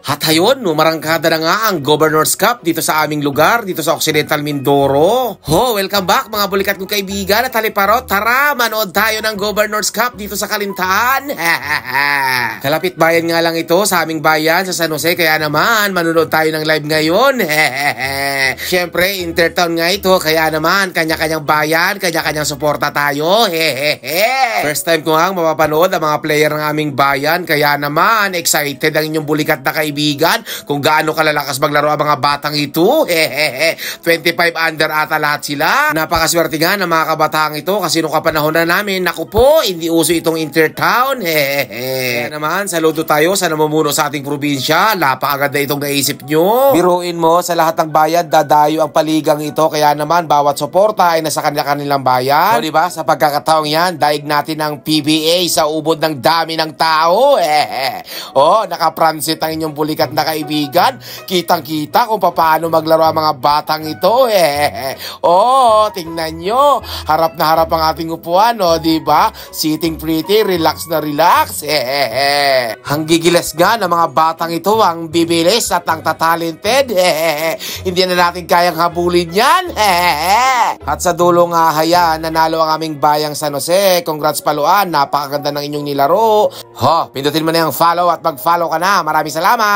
At ayun, numarangkada na nga ang Governor's Cup dito sa aming lugar, dito sa Occidental Mindoro. Welcome back mga bulikat kong kaibigan at haliparot. Tara, manood tayo ng Governor's Cup dito sa Kalintaan. Kalapit bayan nga lang ito sa aming bayan sa San Jose, kaya naman manonood tayo ng live ngayon. Siyempre, intertown nga ito, kaya naman kanya-kanyang bayan, kanya-kanyang suporta tayo. First time ko nga mapapanood ang mga player ng aming bayan, kaya naman excited ang inyong bulikat na kaibigan kung gaano kalalakas maglaro ang mga batang ito. 25 under ata lahat sila. Napakaswerte nga ng mga kabataang ito kasi nung kapanahon na namin, naku po, hindi uso itong intertown. Kaya naman, saludo tayo sa namumuno sa ating probinsya. Napakaganda itong naisip nyo. Biruin mo, sa lahat ng bayan, dadayo ang paligang ito. Kaya naman, bawat suporta ay nasa kanilang bayan. O diba, sa pagkakataong yan, daig natin ang PBA sa ubod ng dami ng tao. Nakapransit ang inyong bulikat na kaibigan. Kitang-kita kung paano maglaro ang mga batang ito. Tingnan nyo. Harap na harap ang ating upuan, diba? Sitting pretty, relax na relax. Ang gigiles nga ng mga batang ito, ang bibilis at ang tatalented. Hindi na natin kayang habulin yan. At sa dulo nga, nanalo ang aming bayang San Jose. Congrats Paluan, napakaganda ng inyong nilaro. Pindutin mo na yung follow at mag-follow ka na. Maraming salamat.